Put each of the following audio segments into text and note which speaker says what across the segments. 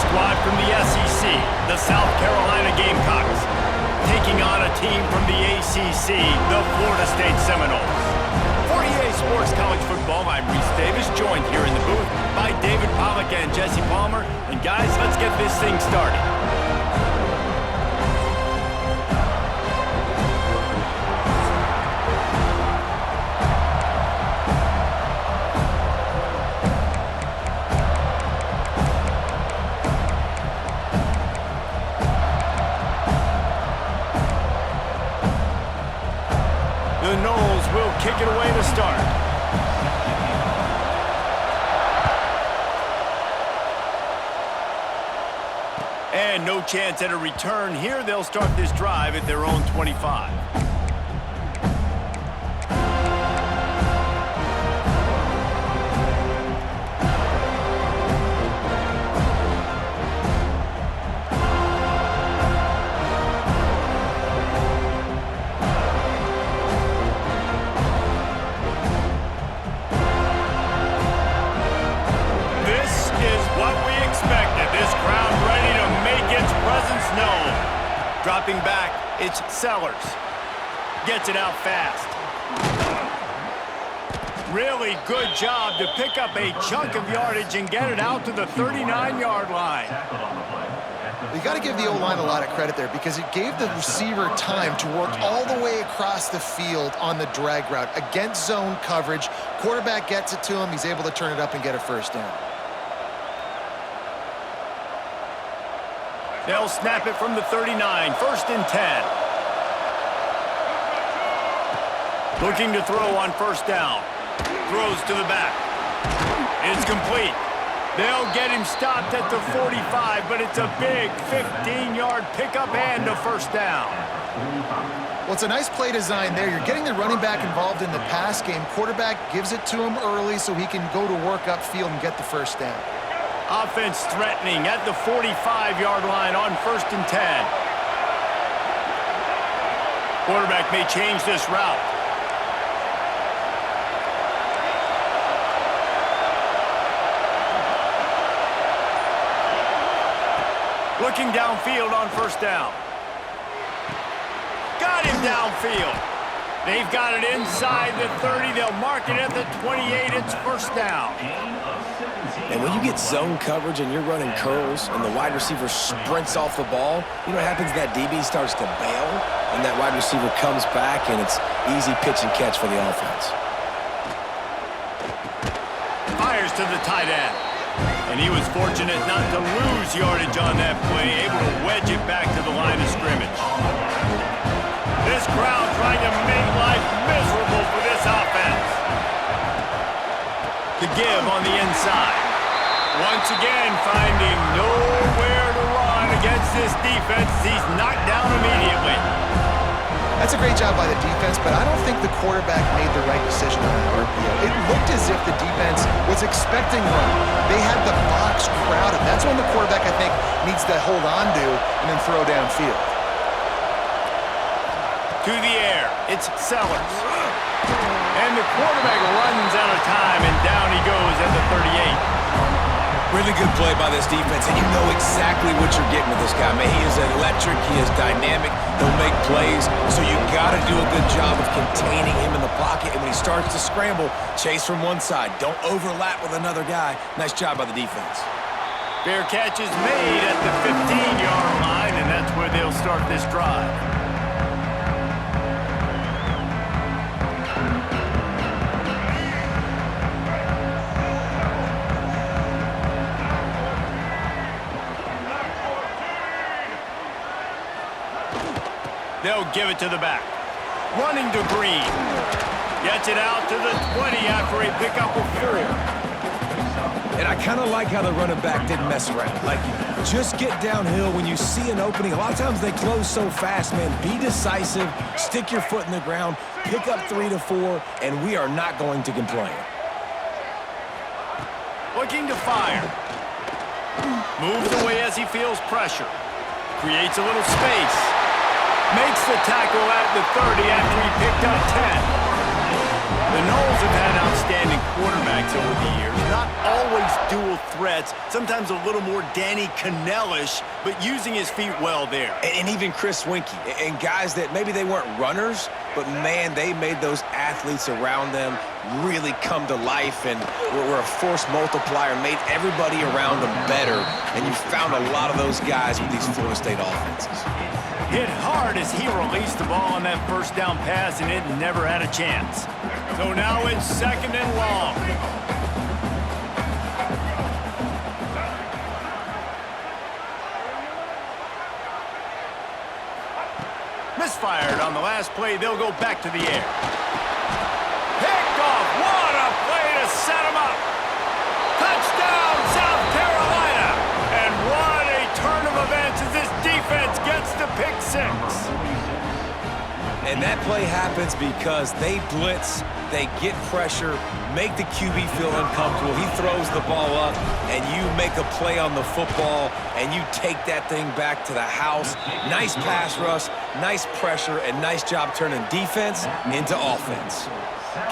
Speaker 1: squad from the SEC, the South Carolina Gamecocks, taking on a team from the ACC, the Florida State Seminoles. For EA Sports College Football, I'm Reese Davis, joined here in the booth by David Pollack and Jesse Palmer. And guys, let's get this thing started. The Noles will kick it away to start. And no chance at a return here. They'll start this drive at their own 25. Dropping back, it's Sellers. Gets it out fast. Really good job to pick up a chunk of yardage and get it out to the 39-yard line.
Speaker 2: You got to give the O-line a lot of credit there because it gave the receiver time to work all the way across the field on the drag route against zone coverage. Quarterback gets it to him. He's able to turn it up and get a first down.
Speaker 1: They'll snap it from the 39, 1st and 10. Looking to throw on 1st down. Throws to the back. It's complete. They'll get him stopped at the 45, but it's a big 15-yard pickup and a 1st down.
Speaker 2: Well, it's a nice play design there. You're getting the running back involved in the pass game. Quarterback gives it to him early so he can go to work upfield and get the 1st down.
Speaker 1: Offense threatening at the 45-yard line on 1st and 10. Quarterback may change this route. Looking downfield on 1st down. Got him downfield. They've got it inside the 30. They'll mark it at the 28. It's 1st down.
Speaker 3: And when you get zone coverage and you're running curls and the wide receiver sprints off the ball, you know what happens? That DB starts to bail, and that wide receiver comes back, and it's easy pitch and catch for the offense.
Speaker 1: Fires to the tight end. And he was fortunate not to lose yardage on that play, able to wedge it back to the line of scrimmage. This crowd trying to make life miserable for this offense. The give on the inside. Once again, finding nowhere to run against this defense. He's knocked down immediately.
Speaker 2: That's a great job by the defense, but I don't think the quarterback made the right decision on that RPO. It looked as if the defense was expecting run. They had the box crowded. That's when the quarterback, I think, needs to hold on to and then throw downfield.
Speaker 1: To the air, it's Sellers. And the quarterback runs out of time, and down he goes at the 38.
Speaker 3: Really good play by this defense, and you know exactly what you're getting with this guy. Man, he is electric, he is dynamic, he'll make plays, so you got to do a good job of containing him in the pocket, and when he starts to scramble, chase from one side. Don't overlap with another guy. Nice job by the defense.
Speaker 1: Fair catch is made at the 15-yard line, and that's where they'll start this drive. They'll give it to the back. Running to Green. Gets it out to the 20 after a pickup of 4.
Speaker 3: And I kind of like how the running back didn't mess around. Like, just get downhill when you see an opening. A lot of times they close so fast, man. Be decisive, stick your foot in the ground, pick up 3 to 4, and we are not going to complain.
Speaker 1: Looking to fire. Moves away as he feels pressure. Creates a little space. Makes the tackle at the 30 after he picked up 10. The Noles have had outstanding quarterbacks over the years. Not always dual threats, sometimes a little more Danny Cannell-ish, but using his feet well there.
Speaker 3: And even Chris Winkie, and guys that maybe they weren't runners, but man, they made those athletes around them really come to life and were a force multiplier, made everybody around them better, and you found a lot of those guys with these Florida State offenses.
Speaker 1: Hit hard as he released the ball on that first down pass, and it never had a chance. So now it's 2nd and long. Misfired on the last play. They'll go back to the air. Picked off. What a play to set him up. Touchdown, South Carolina. And what a turn of events as this defense gets the pick 6.
Speaker 3: And that play happens because they blitz, they get pressure, make the QB feel uncomfortable. He throws the ball up, and you make a play on the football, and you take that thing back to the house. Nice pass rush, nice pressure, and nice job turning defense into offense.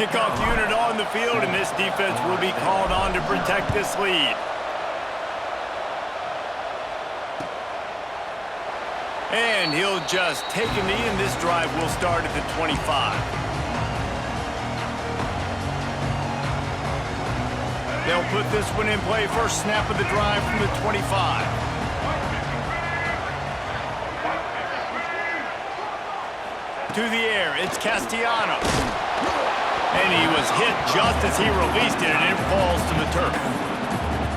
Speaker 1: Kickoff unit on the field, and this defense will be called on to protect this lead. And he'll just take a knee, and this drive will start at the 25. They'll put this one in play. First snap of the drive from the 25. To the air, it's Castellanos. And he was hit just as he released it, and it falls to the turf.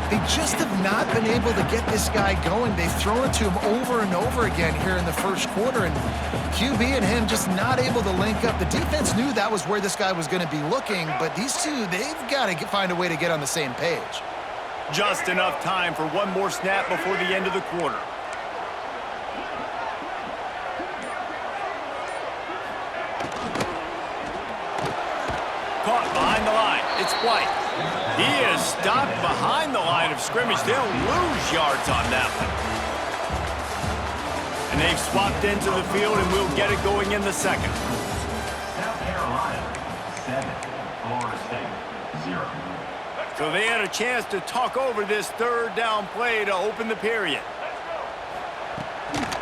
Speaker 2: They just have not been able to get this guy going. They've thrown it to him over and over again here in the first quarter, and QB and him just not able to link up. The defense knew that was where this guy was going to be looking, but these two, they've got to find a way to get on the same page.
Speaker 1: Just enough time for one more snap before the end of the quarter. Caught behind the line. It's White. He is stopped behind the line of scrimmage. They'll lose yards on that one. And they've swapped into the field, and we'll get it going in the second.
Speaker 4: South Carolina, 7, Florida State, 0.
Speaker 1: So they had a chance to talk over this third down play to open the period.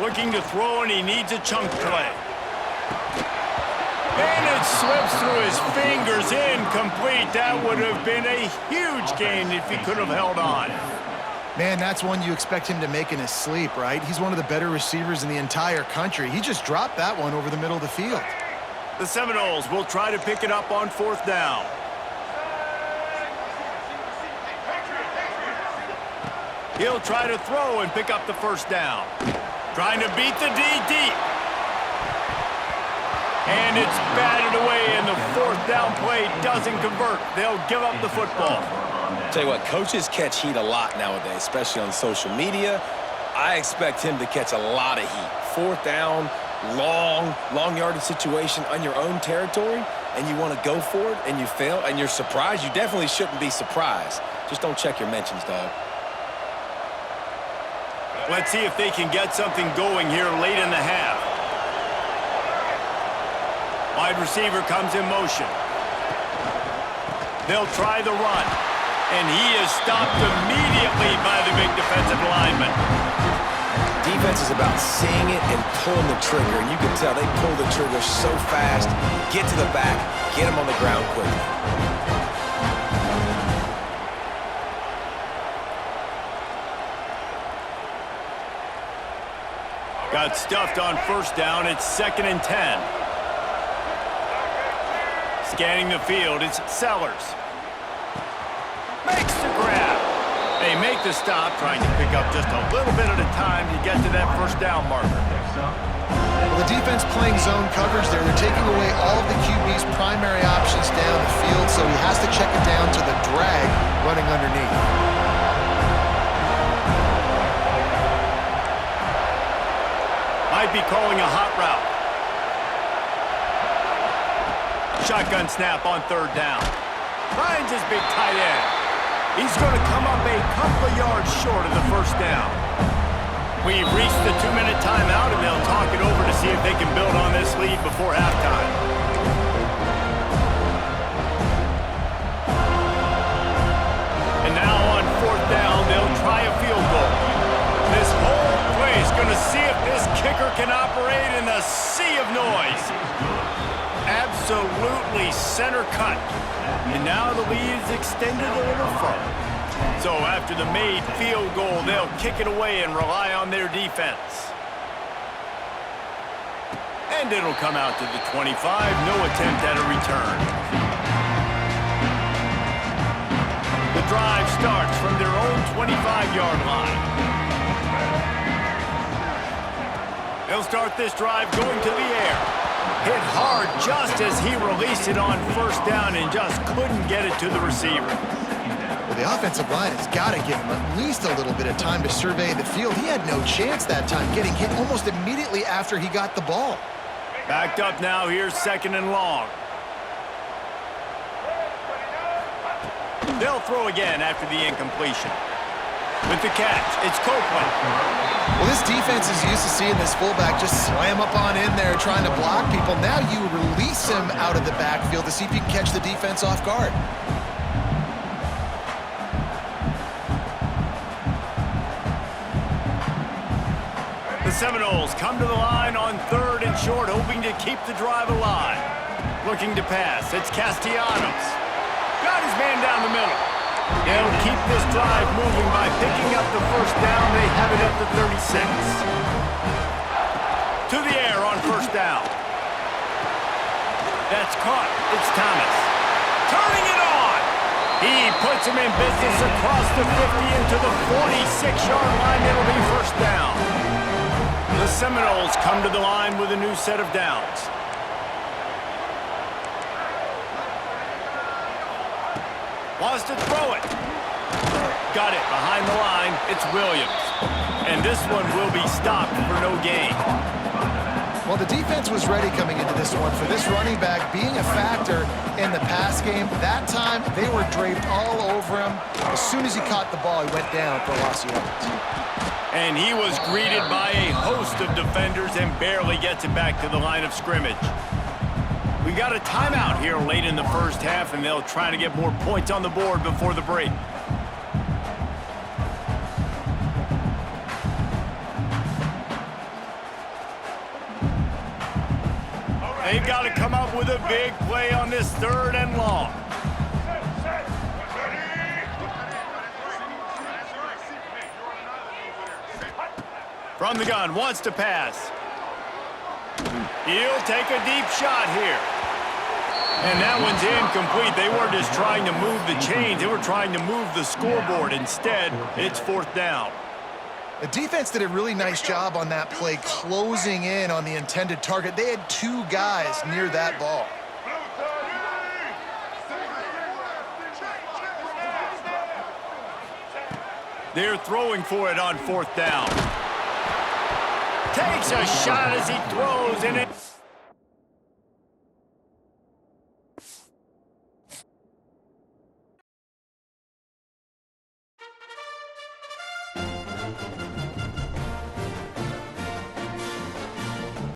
Speaker 1: Looking to throw, and he needs a chunk play. And it slips through his fingers, incomplete. That would have been a huge gain if he could have held on.
Speaker 2: Man, that's one you expect him to make in his sleep, right? He's one of the better receivers in the entire country. He just dropped that one over the middle of the field.
Speaker 1: The Seminoles will try to pick it up on 4th down. He'll try to throw and pick up the first down. Trying to beat the D deep. And it's batted away, and the 4th down play doesn't convert. They'll give up the football.
Speaker 3: Tell you what, coaches catch heat a lot nowadays, especially on social media. I expect him to catch a lot of heat. 4th down, long yardage situation on your own territory, and you want to go for it, and you fail, and you're surprised. You definitely shouldn't be surprised. Just don't check your mentions, dog.
Speaker 1: Let's see if they can get something going here late in the half. Wide receiver comes in motion. They'll try the run. And he is stopped immediately by the big defensive lineman.
Speaker 3: Defense is about seeing it and pulling the trigger. And you can tell they pull the trigger so fast, get to the back, get him on the ground quickly.
Speaker 1: Got stuffed on first down. It's 2nd and 10. Scanning the field, it's Sellers. Makes the grab. They make the stop, trying to pick up just a little bit at a time to get to that first down marker.
Speaker 2: Well, the defense playing zone coverage there. They're taking away all of the QB's primary options down the field, so he has to check it down to the drag running underneath.
Speaker 1: Might be calling a hot route. Shotgun snap on 3rd down. Finds his big tight end. He's going to come up a couple of yards short of the first down. We've reached the 2-minute timeout, and they'll talk it over to see if they can build on this lead before halftime. see if this kicker can operate in the sea of noise. Absolutely center cut. And now the lead is extended a little further. So after the made field goal, they'll kick it away and rely on their defense. And it'll come out to the 25. No attempt at a return. The drive starts from their own 25-yard line. They'll start this drive going to the air. Hit hard just as he released it on first down and just couldn't get it to the receiver.
Speaker 2: Well, the offensive line has got to give him at least a little bit of time to survey the field. He had no chance that time, getting hit almost immediately after he got the ball.
Speaker 1: Backed up now, here's 2nd and long. They'll throw again after the incompletion. With the catch, it's Copeland.
Speaker 2: Well, this defense is used to seeing this fullback just slam up on in there trying to block people. Now you release him out of the backfield to see if you can catch the defense off guard.
Speaker 1: The Seminoles come to the line on 3rd and short, hoping to keep the drive alive. Looking to pass, it's Castellanos. Got his man down the middle. They'll keep this drive moving by picking up the first down. They have it at the 36. To the air on first down. That's caught. It's Thomas. Turning it on. He puts him in business across the 50 into the 46-yard line. It'll be first down. The Seminoles come to the line with a new set of downs. Wants to throw it. Got it behind the line. It's Williams. And this one will be stopped for no gain.
Speaker 2: Well, the defense was ready coming into this one for this running back being a factor in the pass game. That time, they were draped all over him. As soon as he caught the ball, he went down for a loss of yards.
Speaker 1: And he was greeted by a host of defenders and barely gets it back to the line of scrimmage. We got a timeout here late in the first half, and they'll try to get more points on the board before the break. They've got to come up with a big play on this 3rd and long. From the gun, wants to pass. He'll take a deep shot here. And that one's incomplete. They weren't just trying to move the chains. They were trying to move the scoreboard. Instead, it's 4th down.
Speaker 2: The defense did a really nice job on that play, closing in on the intended target. They had 2 guys near that ball.
Speaker 1: They're throwing for it on 4th down. Takes a shot as he throws, and it...